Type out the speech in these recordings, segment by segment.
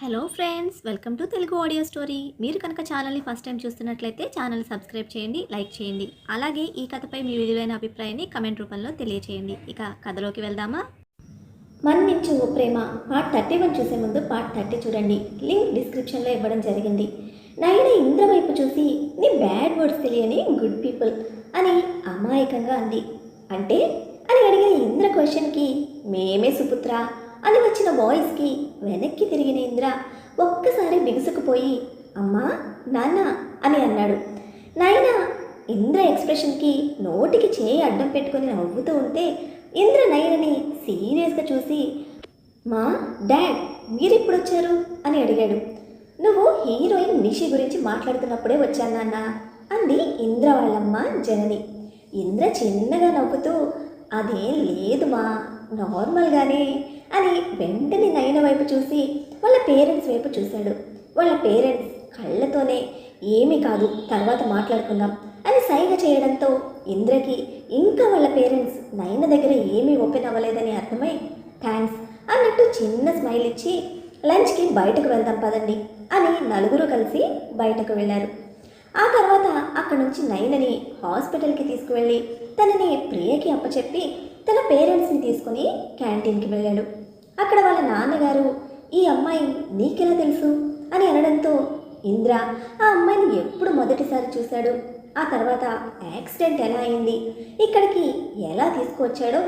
Hello friends, welcome to Telugu audio story. మీరు కనుక ఛానల్ని ఫస్ట్ టైం చూస్తున్నట్లయితే ఛానల్ సబ్స్క్రైబ్ చేయండి, లైక్ చేయండి. అలాగే ఈ కథపై మీ విలువైన అభిప్రాయాన్ని కమెంట్ రూపంలో తెలియచేయండి. ఇక కథలోకి వెళ్దామా? మన్నించు ఓ ప్రేమ పార్ట్ 31 చూసే ముందు పార్ట్ 30 చూడండి. లింక్ డిస్క్రిప్షన్లో ఇవ్వడం జరిగింది. నైనా ఇంద్ర వైపు చూసి నీ బ్యాడ్ వర్డ్స్ తెలియని గుడ్ పీపుల్ అని అమాయకంగా అంది. అంటే అని అడిగిన ఇంద్ర క్వశ్చన్కి మేమే సుపుత్ర అని వచ్చిన వాయిస్కి వెనక్కి తిరిగిన ఇంద్ర ఒక్కసారి బిగుసుకుపోయి అమ్మా నాన్న అని అన్నాడు. నాయన ఇంద్ర ఎక్స్ప్రెషన్కి నోటికి చేయి అడ్డం పెట్టుకొని నవ్వుతూ ఉంటే ఇంద్ర నయనని సీరియస్గా చూసి మా డాడ్ మీరెప్పుడు వచ్చారు అని అడిగాడు. నువ్వు హీరోయిన్ నిషి గురించి మాట్లాడుతున్నప్పుడే వచ్చాను నాన్న అంది ఇంద్ర వాళ్ళమ్మ జనని. ఇంద్ర చిన్నగా నవ్వుతూ అదేం లేదు మా నార్మల్గానే అని వెంటనే నయన వైపు చూసి వాళ్ళ పేరెంట్స్ వైపు చూశాడు. వాళ్ళ పేరెంట్స్ కళ్ళతోనే ఏమీ కాదు తర్వాత మాట్లాడుకుందాం అని సైగ చేయడంతో ఇంద్రకి ఇంకా వాళ్ళ పేరెంట్స్ నయన దగ్గర ఏమీ ఓపెన్ అవ్వలేదని అర్థమై థ్యాంక్స్ అన్నట్టు చిన్న స్మైల్ ఇచ్చి లంచ్కి బయటకు వెళ్దాం పదండి అని నలుగురు కలిసి బయటకు వెళ్ళారు. ఆ తర్వాత అక్కడి నుంచి నయనని హాస్పిటల్కి తీసుకువెళ్ళి తనని ప్రియకి అప్పచెప్పి తన పేరెంట్స్ని తీసుకుని క్యాంటీన్కి వెళ్ళాడు. అక్కడ వాళ్ళ నాన్నగారు ఈ అమ్మాయి నీకెలా తెలుసు అని అనడంతో ఇంద్ర ఆ అమ్మాయిని ఎప్పుడు మొదటిసారి చూశాడు, ఆ తర్వాత యాక్సిడెంట్ ఎలా అయింది, ఇక్కడికి ఎలా తీసుకువచ్చాడో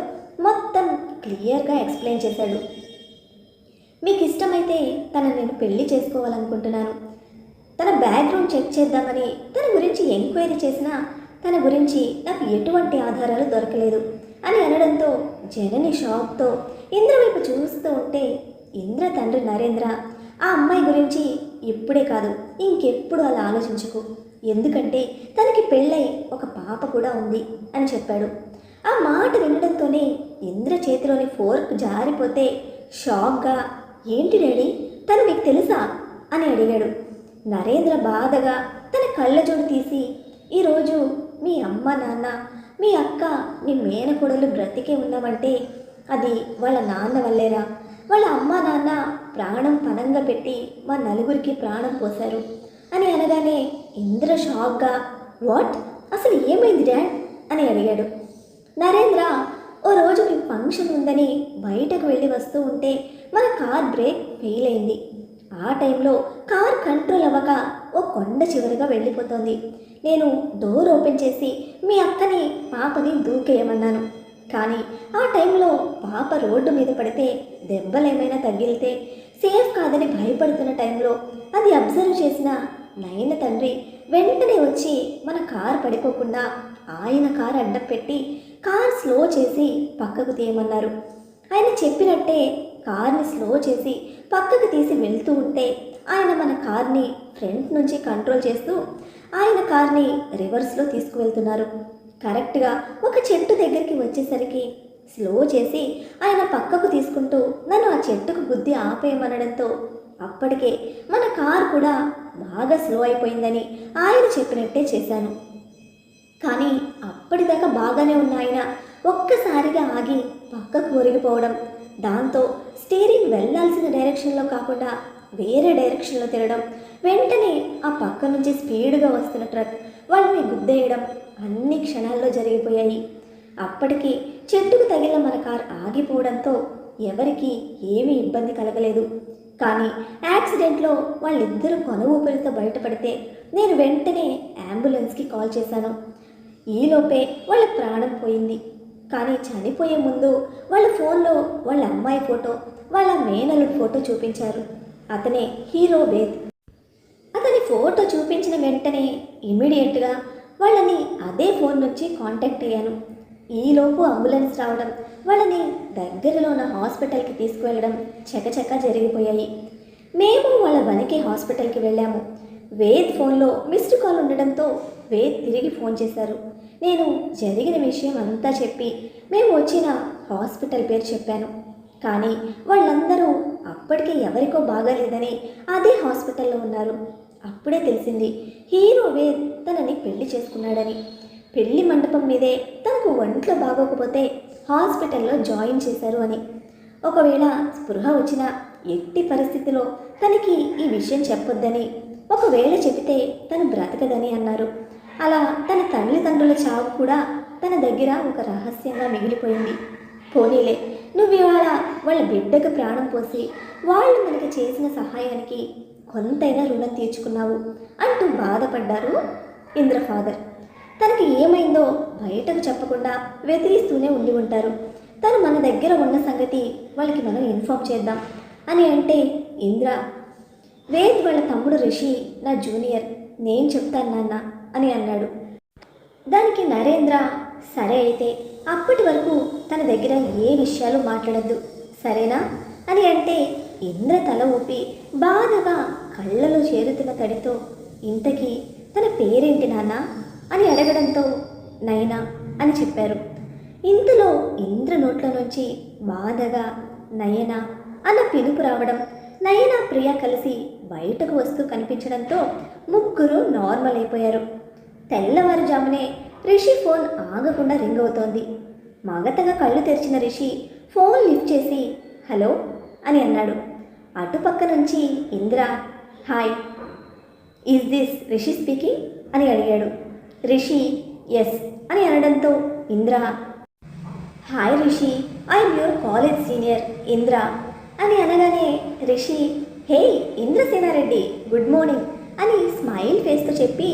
మొత్తం క్లియర్గా ఎక్స్ప్లెయిన్ చేశాడు. మీకు ఇష్టమైతే తనని నేను పెళ్లి చేసుకోవాలనుకుంటున్నాను. తన బ్యాక్గ్రౌండ్ చెక్ చేద్దామని తన గురించి ఎంక్వైరీ చేసినా తన గురించి నాకు ఎటువంటి ఆధారాలు దొరకలేదు అని అనడంతో జనని షాక్తో ఇంద్ర వైపు చూస్తూ ఉంటే ఇంద్ర తండ్రి నరేంద్ర ఆ అమ్మాయి గురించి ఇప్పుడే కాదు ఇంకెప్పుడు అలా ఆలోచించుకు, ఎందుకంటే తనకి పెళ్ళై ఒక పాప కూడా ఉంది అని చెప్పాడు. ఆ మాట వినడంతోనే ఇంద్ర చేతిలోని ఫోర్క్ జారిపోతే షాక్గా ఏంటి డాడీ తను మీకు తెలుసా అని అడిగాడు. నరేంద్ర బాధగా తన కళ్ళజోడు తీసి ఈరోజు మీ అమ్మ నాన్న మీ అక్క నీ మేనకోడలు బ్రతికే ఉన్నామంటే అది వాళ్ళ నాన్న వల్లేరా, వాళ్ళ అమ్మ నాన్న ప్రాణం పణంగా పెట్టి మా నలుగురికి ప్రాణం పోశారు అని అనగానే ఇంద్ర షాక్గా వాట్ అసలు ఏమైంది డాడ్ అని అడిగాడు. నరేంద్ర ఓ రోజు మీ ఫంక్షన్ ఉందని బయటకు వెళ్ళి వస్తూ ఉంటే మన కార్ బ్రేక్ ఫెయిల్ అయింది. ఆ టైంలో కార్ కంట్రోల్ అవ్వక ఓ కొండ చివరిగా వెళ్ళిపోతుంది. నేను డోర్ ఓపెన్ చేసి మీ అక్కని పాపని దూకేయమన్నాను, కానీ ఆ టైంలో పాప రోడ్డు మీద పడితే దెబ్బలేమైనా తగిలితే సేఫ్ కాదని భయపడుతున్న టైంలో అది అబ్జర్వ్ చేసిన నయన తండ్రి వెంటనే వచ్చి మన కార్ పడిపోకుండా ఆయన కార్ అడ్డం పెట్టి కార్ స్లో చేసి పక్కకు తీయమన్నారు. ఆయన చెప్పినట్టే కార్ని స్లో చేసి పక్కకు తీసి వెళ్తూ ఉంటే ఆయన మన కార్ని ఫ్రంట్ నుంచి కంట్రోల్ చేస్తూ ఆయన కార్ని రివర్స్లో తీసుకువెళ్తున్నారు. కరెక్ట్గా ఒక చెట్టు దగ్గరికి వచ్చేసరికి స్లో చేసి ఆయన పక్కకు తీసుకుంటూ నన్ను ఆ చెట్టుకు గుద్ది ఆపేయమనడంతో అప్పటికే మన కార్ కూడా బాగా స్లో అయిపోయిందని ఆయన చెప్పినట్టే చేశాను. కానీ అప్పటిదాకా బాగానే ఉన్న ఆయన ఒక్కసారిగా ఆగి పక్కకు ఒరిగిపోవడం, దాంతో స్టీరింగ్ వెళ్ళాల్సిన డైరెక్షన్లో కాకుండా వేరే డైరెక్షన్లో తిరగడం, వెంటనే ఆ పక్క నుంచి స్పీడ్గా వస్తున్న ట్రక్ వాళ్ళని గుద్దేయడం అన్ని క్షణాల్లో జరిగిపోయాయి. అప్పటికి చెట్టుకు తగిలిన మన కార్ ఆగిపోవడంతో ఎవరికి ఏమీ ఇబ్బంది కలగలేదు. కానీ యాక్సిడెంట్లో వాళ్ళిద్దరూ కొన ఊపిరితో బయటపడితే నేను వెంటనే అంబులెన్స్కి కాల్ చేశాను. ఈలోపే వాళ్ళ ప్రాణం పోయింది. కానీ చనిపోయే ముందు వాళ్ళ ఫోన్లో వాళ్ళ అమ్మాయి ఫోటో, వాళ్ళ మేనల్లుడి ఫోటో చూపించారు. అతనే హీరో వేద్. అతని ఫోటో చూపించిన వెంటనే ఇమీడియట్గా వాళ్ళని అదే ఫోన్ నుంచి కాంటాక్ట్ అయ్యాను. ఈలోపు అంబులెన్స్ రావడం, వాళ్ళని దగ్గరలో ఉన్న హాస్పిటల్కి తీసుకువెళ్ళడం చకచకా జరిగిపోయాయి. మేము వాళ్ళ వనికి హాస్పిటల్కి వెళ్ళాము. వేద్ ఫోన్లో మిస్డ్ కాల్ ఉండడంతో వేద్ తిరిగి ఫోన్ చేశారు. నేను జరిగిన విషయం అంతా చెప్పి మేము వచ్చిన హాస్పిటల్ పేరు చెప్పాను. కానీ వాళ్ళందరూ అప్పటికే ఎవరికో బాగాలేదని అదే హాస్పిటల్లో ఉన్నారు. అప్పుడే తెలిసింది హీరో వేద్ తనని పెళ్లి చేసుకున్నాడని. పెళ్లి మండపం మీదే తనకు ఒంట్లో బాగోకపోతే హాస్పిటల్లో జాయిన్ చేశారు అని. ఒకవేళ స్పృహ వచ్చినా ఎట్టి పరిస్థితిలో తనకి ఈ విషయం చెప్పొద్దని, ఒకవేళ చెబితే తను బ్రతకదని అన్నారు. అలా తన తల్లిదండ్రుల చావు కూడా తన దగ్గర ఒక రహస్యంగా మిగిలిపోయింది. పోనీలే, నువ్వు ఇవాళ వాళ్ళ బిడ్డకు ప్రాణం పోసి వాళ్ళు మనకి చేసిన సహాయానికి కొంతైనా రుణం తీర్చుకున్నావు అంటూ బాధపడ్డారు ఇంద్ర ఫాదర్. తనకి ఏమైందో బయటకు చెప్పకుండా వెతికిస్తూనే ఉండి ఉంటారు. తను మన దగ్గర ఉన్న సంగతి వాళ్ళకి మనం ఇన్ఫార్మ్ చేద్దాం అని అంటే, ఇంద్ర, వేద్ వాళ్ళ తమ్ముడు రిషి నా జూనియర్, నేను చెప్తాను నాన్న అని అన్నాడు. దానికి నరేంద్ర, సరే అయితే అప్పటి వరకు తన దగ్గర ఏ విషయాలు మాట్లాడద్దు సరేనా అని అంటే, ఇంద్ర తల ఊపి బాధగా కళ్ళలో చేరుతున్న తడితో, ఇంతకీ తన పేరేంటి నాన్న అని అడగడంతో నయనా అని చెప్పారు. ఇంతలో ఇంద్ర నోట్లో నుంచి బాధగా నయన అన్న పిలుపు రావడం, నయన ప్రియ కలిసి బయటకు వస్తూ కనిపించడంతో ముగ్గురు నార్మల్ అయిపోయారు. తెల్లవారుజామునే రిషి ఫోన్ ఆగకుండా రింగ్ అవుతోంది. మగతగా కళ్ళు తెరిచిన రిషి ఫోన్ లిఫ్ట్ చేసి హలో అని అన్నాడు. అటుపక్క నుంచి Indra, hi, is this Rishi speaking అని అడిగాడు. రిషి ఎస్ అని అనడంతో Indra, hi Rishi, I'm your college senior Indra అని అనగానే రిషి, హే ఇంద్రసేనారెడ్డి, గుడ్ మార్నింగ్ అని స్మైల్ ఫేస్తో చెప్పి,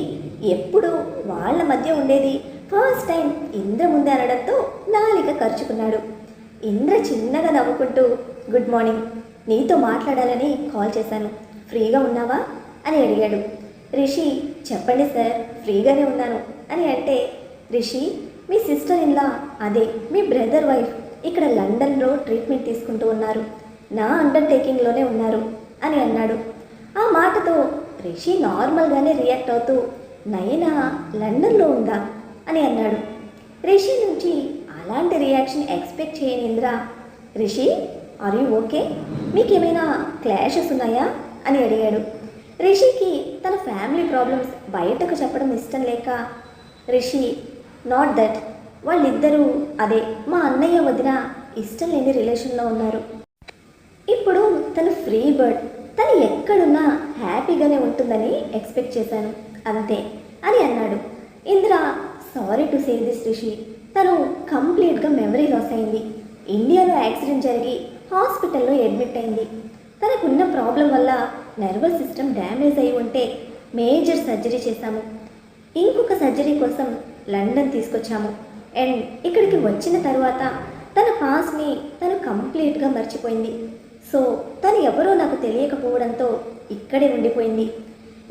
ఎప్పుడు వాళ్ళ మధ్య ఉండేది ఫస్ట్ టైం ఇంద్ర ముందే అనడంతో నాలిక ఖర్చుకున్నాడు. ఇంద్ర చిన్నగా నవ్వుకుంటూ, గుడ్ మార్నింగ్, నీతో మాట్లాడాలని కాల్ చేశాను, ఫ్రీగా ఉన్నావా అని అడిగాడు. రిషి, చెప్పండి సార్, ఫ్రీగానే ఉన్నాను అని అంటే, రిషి, మీ సిస్టర్ ఇన్లా, అదే మీ బ్రదర్ వైఫ్ ఇక్కడ లండన్లో ట్రీట్మెంట్ తీసుకుంటూ ఉన్నారు, నా అండర్టేకింగ్లోనే ఉన్నారు అని అన్నాడు. ఆ మాటతో రిషి నార్మల్గానే రియాక్ట్ అవుతూ, నయన లండన్లో ఉందా అని అన్నాడు. రిషి నుంచి అలాంటి రియాక్షన్ ఎక్స్పెక్ట్ చేయని Indra, Rishi are you okay, మీకేమైనా క్లాషెస్ ఉన్నాయా అని అడిగాడు. రిషికి తన ఫ్యామిలీ ప్రాబ్లమ్స్ బయటకు చెప్పడం ఇష్టం లేక, రిషి, నాట్ దట్, వాళ్ళిద్దరూ అదే మా అన్నయ్య వదిన ఇష్టం లేని రిలేషన్లో ఉన్నారు. ఇప్పుడు తను ఫ్రీ బర్డ్, తను ఎక్కడున్నా హ్యాపీగానే ఉంటుందని ఎక్స్పెక్ట్ చేశాను అంతే అని అన్నాడు. Indra, sorry to say this Rishi, తను కంప్లీట్గా మెమరీ లాస్ అయింది. ఇండియాలో యాక్సిడెంట్ జరిగి హాస్పిటల్లో అడ్మిట్ అయింది. తనకున్న ప్రాబ్లం వల్ల నర్వస్ సిస్టమ్ డ్యామేజ్ అయి ఉంటే మేజర్ సర్జరీ చేశాము. ఇంకొక సర్జరీ కోసం లండన్ తీసుకొచ్చాము. అండ్ ఇక్కడికి వచ్చిన తర్వాత తన పాస్ని తను కంప్లీట్గా మర్చిపోయింది. సో తను ఎవరో నాకు తెలియకపోవడంతో ఇక్కడే ఉండిపోయింది.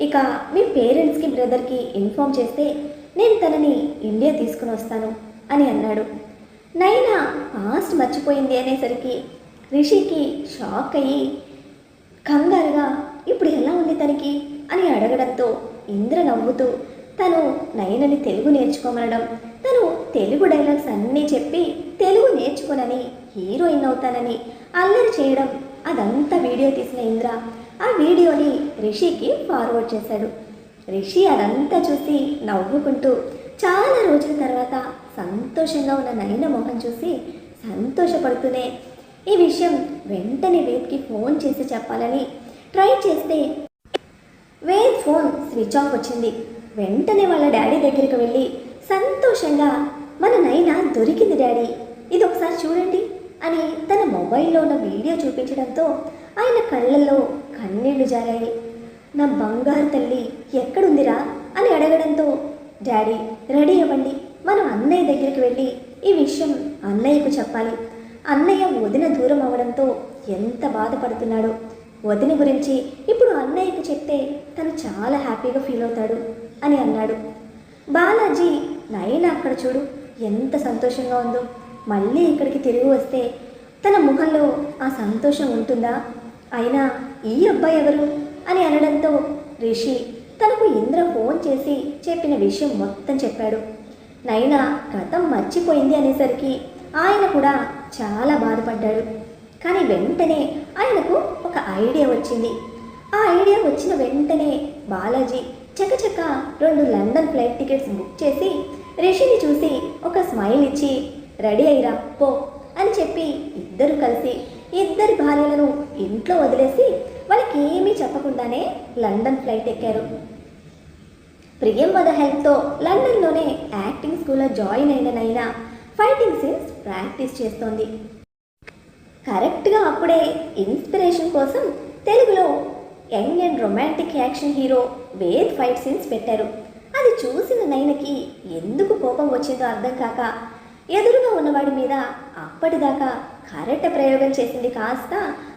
ఇక మీ పేరెంట్స్కి బ్రదర్కి ఇన్ఫామ్ చేస్తే నేను తనని ఇండియా తీసుకుని వస్తాను అని అన్నాడు. నైనా పాస్ట్ మర్చిపోయింది అనేసరికి రిషికి షాక్ అయ్యి కంగారుగా, ఇప్పుడు ఎలా ఉంది తనకి అని అడగడంతో ఇంద్ర నవ్వుతూ తను నయనని తెలుగు నేర్చుకోమనడం, తను తెలుగు డైలాగ్స్ అన్నీ చెప్పి తెలుగు నేర్చుకోనని హీరోయిన్ అవుతానని అల్లరి చేయడం, అదంతా వీడియో తీసిన ఇంద్ర ఆ వీడియోని రిషికి ఫార్వర్డ్ చేశాడు. రిషి అదంతా చూసి నవ్వుకుంటూ చాలా రోజుల తర్వాత సంతోషంగా ఉన్న నయన మొహం చూసి సంతోషపడుతూనే ఈ విషయం వెంటనే వేద్కి ఫోన్ చేసి చెప్పాలని ట్రై చేస్తే వేద్ ఫోన్ స్విచ్ ఆఫ్ వచ్చింది. వెంటనే వాళ్ళ డాడీ దగ్గరికి వెళ్ళి సంతోషంగా, మన నైన దొరికింది డాడీ, ఇది ఒకసారి చూడండి అని తన మొబైల్లో ఉన్న వీడియో చూపించడంతో ఆయన కళ్ళల్లో కన్నీళ్లు జారాయి. నా బంగారు తల్లి ఎక్కడుందిరా అని అడగడంతో, డాడీ రెడీ అవ్వండి, మనం అన్నయ్య దగ్గరికి వెళ్ళి ఈ విషయం అన్నయ్యకు చెప్పాలి. అన్నయ్య వదిన దూరం అవ్వడంతో ఎంత బాధపడుతున్నాడో, వదిన గురించి ఇప్పుడు అన్నయ్యకు చెప్తే తను చాలా హ్యాపీగా ఫీల్ అవుతాడు అని అన్నాడు. బాలాజీ, నయన అక్కడ చూడు ఎంత సంతోషంగా ఉందో, మళ్ళీ ఇక్కడికి తిరిగి వస్తే తన ముఖంలో ఆ సంతోషం ఉంటుందా, అయినా ఈ అబ్బాయి ఎవరు అని అనడంతో రిషి తనకు ఇంద్ర ఫోన్ చేసి చెప్పిన విషయం మొత్తం చెప్పాడు. నైనా గతం మర్చిపోయింది అనేసరికి ఆయన కూడా చాలా బాధపడ్డాడు. కానీ వెంటనే ఆయనకు ఒక ఐడియా వచ్చింది. ఆ ఐడియా వచ్చిన వెంటనే బాలాజీ చకచక 2 లండన్ ఫ్లైట్ టికెట్స్ బుక్ చేసి రిషిని చూసి ఒక స్మైల్ ఇచ్చి రెడీ అయ్యిరా పో అని చెప్పి ఇద్దరు కలిసి ఇద్దరి భార్యలను ఇంట్లో వదిలేసి వాళ్ళకి ఏమీ చెప్పకుండానే లండన్ ఫ్లైట్ ఎక్కారు. ప్రియంవద హెల్ప్తో లండన్లోనే యాక్టింగ్ స్కూల్లో జాయిన్ అయిన నైనా ఫైటింగ్ సీన్స్ ప్రాక్టీస్ చేస్తోంది. కరెక్ట్గా అప్పుడే ఇన్స్పిరేషన్ కోసం తెలుగులో young and romantic action hero Ved fight scenes పెట్టారు. అది చూసిన నైనకి ఎందుకు కోపం వచ్చిందో అర్థం కాక ఎదురుగా ఉన్నవాడి మీద అప్పటిదాకా కరెక్ట్ ప్రయోగం చేసింది కాస్త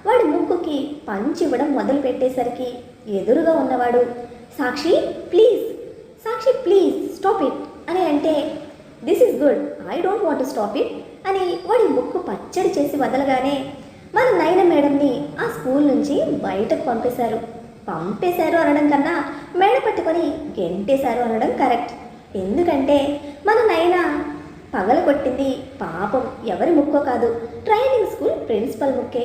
వాడి ముక్కుకి పంచి ఇవ్వడం మొదలు పెట్టేసరికి ఎదురుగా ఉన్నవాడు సాక్షి ప్లీజ్ స్టాప్ ఇట్ అని అంటే this is good, I don't want to stop it అని వాడి ముక్కు పచ్చడి చేసి వదలగానే మన నైన మేడంని ఆ స్కూల్ నుంచి బయటకు పంపేశారు అనడం కన్నా మేడ పట్టుకొని గెంటేశారు అనడం కరెక్ట్. ఎందుకంటే మన నైనా పగల కొట్టింది పాపం ఎవరి ముక్కో కాదు, ట్రైనింగ్ స్కూల్ ప్రిన్సిపల్ ముక్కే.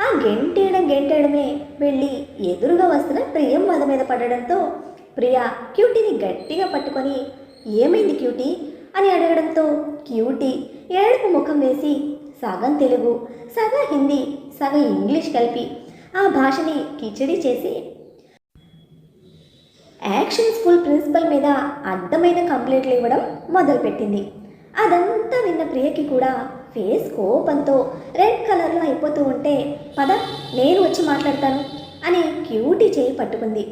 ఆ గెంటేయడమే వెళ్ళి ఎదురుగా వస్తున్న ప్రియంవద మీద పడడంతో ప్రియా క్యూటీని గట్టిగా పట్టుకొని ఏమైంది క్యూటీ అని అడగడంతో క్యూటీ ఏడుపు ముఖం వేసి సగం తెలుగు సగం హిందీ సగం ఇంగ్లీష్ కలిపి ఆ భాషని కిచడీ చేసి యాక్షన్ స్కూల్ ప్రిన్సిపల్ మీద అడ్డమైన కంప్లైంట్లు ఇవ్వడం మొదలుపెట్టింది. అదంతా విన్న ప్రియకి కూడా ఫేస్ కోపంతో రెడ్ కలర్లో అయిపోతూ ఉంటే పద నేను వచ్చి మాట్లాడతాను అని క్యూటీ చేయి పట్టుకుంది.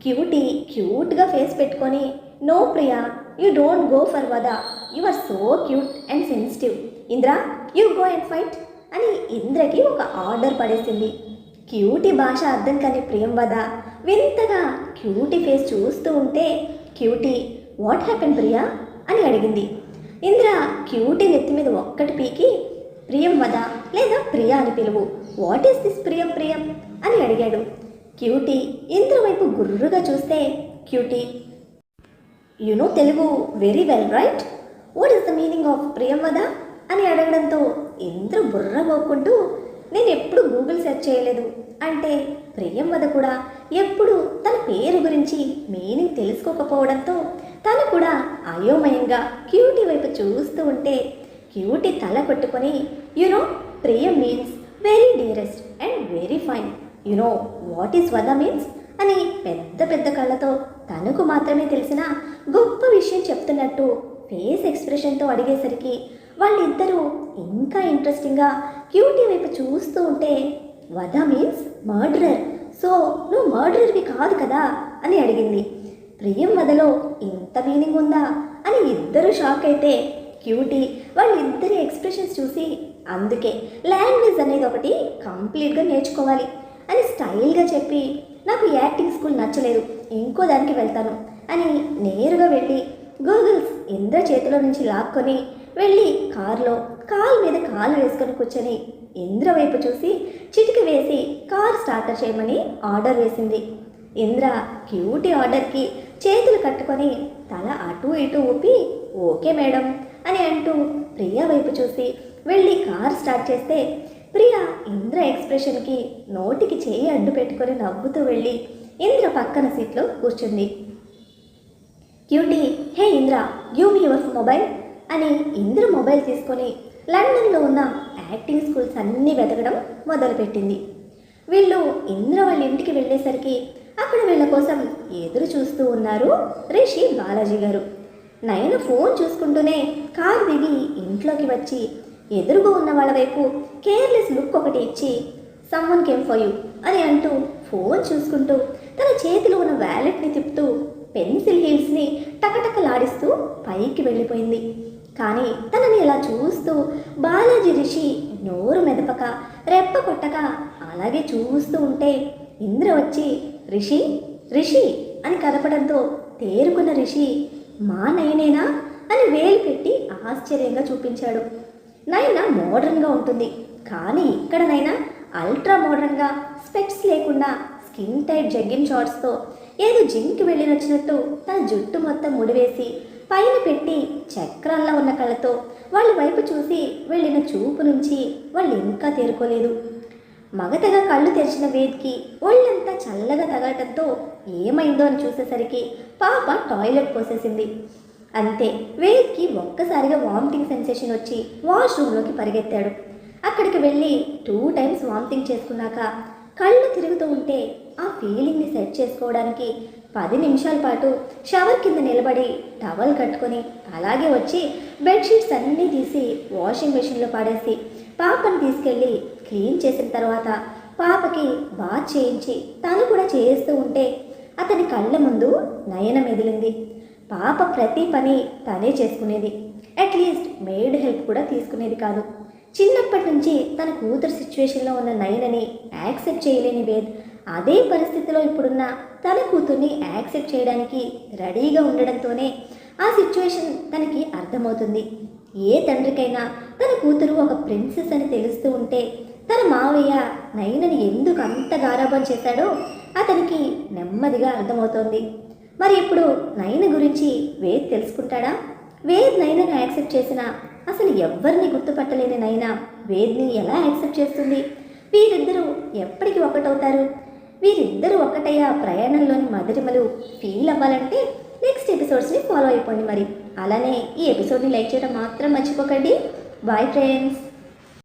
క్యూటీ క్యూట్గా ఫేస్ పెట్టుకొని no Priya, you don't go for what, you are so cute and sensitive, Indra you go and fight అని ఇంద్రకి ఒక ఆర్డర్ పడేసింది. క్యూటీ భాష అర్థం కాని ప్రియంవద వింతగా క్యూటీ ఫేస్ చూస్తూ ఉంటే క్యూటీ వాట్ హ్యాపెన్ ప్రియా అని అడిగింది. ఇంద్ర క్యూటీ నెత్తి మీద ఒక్కటి పీకి ప్రియంవద లేదా ప్రియా అని పిలువు, వాట్ ఈస్ దిస్ ప్రియం అని అడిగాడు. క్యూటీ ఇంద్ర వైపు గుర్రుగా చూస్తే cutie you know Telugu very well right, what is the meaning of Priyamvada అని అడగడంతో ఇంద్ర బుర్ర పోకుంటూ నేను ఎప్పుడు గూగుల్ సెర్చ్ చేయలేదు అంటే ప్రియంవద కూడా ఎప్పుడు తన పేరు గురించి మీనింగ్ తెలుసుకోకపోవడంతో తను కూడా అయోమయంగా క్యూటీ వైపు చూస్తూ ఉంటే క్యూటీ తల కొట్టుకొని యునో ప్రియం means very dearest and very fine, you know what is వద మీన్స్ అని పెద్ద పెద్ద కళ్ళతో తనకు మాత్రమే తెలిసిన గొప్ప విషయం చెప్తున్నట్టు ఫేస్ ఎక్స్ప్రెషన్తో అడిగేసరికి వాళ్ళిద్దరూ ఇంకా ఇంట్రెస్టింగ్గా క్యూటీ వైపు చూస్తూ ఉంటే వద మీన్స్ మర్డరర్, సో నువ్వు మర్డరర్వి కాదు కదా అని అడిగింది. ప్రియంవదలో ఇంత మీనింగ్ ఉందా అని ఇద్దరు షాక్ అయితే క్యూటీ వాళ్ళిద్దరి ఎక్స్ప్రెషన్స్ చూసి అందుకే లాంగ్వేజ్ అనేది ఒకటి కంప్లీట్గా నేర్చుకోవాలి అని స్టైల్గా చెప్పి నాకు యాక్టింగ్ స్కూల్ నచ్చలేదు, ఇంకో దానికి వెళ్తాను అని నేరుగా వెళ్ళి గూగుల్స్ ఇంద్ర చేతిలో నుంచి లాక్కొని వెళ్ళి కారులో కాలు మీద కాలు వేసుకొని కూర్చొని ఇంద్ర వైపు చూసి చిటిక వేసి కార్ స్టార్టర్ చేయమని ఆర్డర్ వేసింది. ఇంద్ర క్యూటీ ఆర్డర్కి చేతులు కట్టుకొని తల అటు ఇటు ఊపి ఓకే మేడం అని అంటూ ప్రియా వైపు చూసి వెళ్ళి కార్ స్టార్ట్ చేస్తే ప్రియా ఇంద్ర ఎక్స్ప్రెషన్కి నోటికి చేయి అడ్డు పెట్టుకొని నవ్వుతూ వెళ్ళి ఇంద్ర పక్కన సీట్లో కూర్చుంది. Cutie hey Indra give me your mobile అని ఇంద్ర మొబైల్ తీసుకొని లండన్లో ఉన్న యాక్టింగ్ స్కూల్స్ అన్నీ వెతకడం మొదలుపెట్టింది. వీళ్ళు ఇంద్ర వాళ్ళ ఇంటికి వెళ్ళేసరికి అక్కడ వీళ్ళ కోసం ఎదురు చూస్తూ ఉన్నారు రిషి బాలాజీ గారు. నయన ఫోన్ చూసుకుంటూనే కారు దిగి ఇంట్లోకి వచ్చి ఎదురుగా ఉన్న వాళ్ళ వైపు కేర్లెస్ లుక్ ఒకటి ఇచ్చి సమ్వన్ కేమ్ ఫర్ యూ అని అంటూ ఫోన్ చూసుకుంటూ తన చేతిలో ఉన్న వ్యాలెట్ని తిప్పుతూ పెన్సిల్ హీల్స్ని టకటకలాడిస్తూ పైకి వెళ్ళిపోయింది. కానీ తనని ఇలా చూస్తూ బాలాజీ రిషి నోరు మెదపక రెప్ప కొట్టక అలాగే చూస్తూ ఉంటే ఇంద్ర వచ్చి రిషి రిషి అని కదపడంతో తేరుకున్న రిషి మా నయనేనా అని వేలు పెట్టి ఆశ్చర్యంగా చూపించాడు. నయన మోడర్న్గా ఉంటుంది, కానీ ఇక్కడ నైనా అల్ట్రా మోడర్న్గా స్పెక్ట్స్ లేకుండా స్కిన్ టైట్ జగ్గిన్ షార్ట్స్తో ఏదో జిమ్కి వెళ్ళినచ్చినట్టు తన జుట్టు మొత్తం ముడివేసి పైన పెట్టి చక్రాల్లో ఉన్న కళ్ళతో వాళ్ళ వైపు చూసి వెళ్ళిన చూపు నుంచి వాళ్ళు ఇంకా తేరుకోలేదు. మగతగా కళ్ళు తెరిచిన వేద్కి ఒళ్ళంతా చల్లగా తగలటంతో ఏమైందో అని చూసేసరికి పాప టాయిలెట్ పోసేసింది. అంతే వేద్కి ఒక్కసారిగా వామిటింగ్ సెన్సేషన్ వచ్చి వాష్రూమ్లోకి పరిగెత్తాడు. అక్కడికి వెళ్ళి 2 టైమ్స్ వామిటింగ్ చేసుకున్నాక కళ్ళు తిరుగుతూ ఉంటే ఆ ఫీలింగ్ని సెట్ చేసుకోవడానికి 10 నిమిషాల పాటు షవర్ కింద నిలబడి టవల్ కట్టుకొని అలాగే వచ్చి బెడ్షీట్స్ అన్నీ తీసి వాషింగ్ మెషిన్లో పడేసి పాపని తీసుకెళ్ళి క్లీన్ చేసిన తర్వాత పాపకి బాత్ చేయించి తను కూడా చేస్తూ ఉంటే అతని కళ్ళ ముందు నయన మెదిలింది. పాప ప్రతి పని తనే చేసుకునేది. అట్లీస్ట్ మెయిడ్ హెల్ప్ కూడా తీసుకునేది కాదు. చిన్నప్పటి నుంచి తన కూతురు సిచ్యువేషన్లో ఉన్న నయనని యాక్సెప్ట్ చేయలేని వేద్ అదే పరిస్థితిలో ఇప్పుడున్న తన కూతుర్ని యాక్సెప్ట్ చేయడానికి రెడీగా ఉండడంతోనే ఆ సిచ్యువేషన్ తనకి అర్థమవుతుంది. ఏ తండ్రికైనా తన కూతురు ఒక ప్రిన్సెస్ అని తెలుస్తూ ఉంటే తన మావయ్య నయనని ఎందుకు అంత గారాబం చేశాడో అతనికి నెమ్మదిగా అర్థమవుతోంది. మరి ఇప్పుడు నయన గురించి వేద్ తెలుసుకుంటాడా? వేద్ నయనను యాక్సెప్ట్ చేసినా అసలు ఎవ్వరిని గుర్తుపట్టలేని నయన వేద్ని ఎలా యాక్సెప్ట్ చేస్తుంది? వీరిద్దరూ ఎప్పటికి ఒకటవుతారు? వీరిద్దరూ ఒకటయ్యే ప్రయాణంలోని మధురిమలు ఫీల్ అవ్వాలంటే నెక్స్ట్ ఎపిసోడ్స్ని ఫాలో అయిపోండి. మరి అలానే ఈ ఎపిసోడ్ని లైక్ చేయడం మాత్రం మర్చిపోకండి. Bye friends.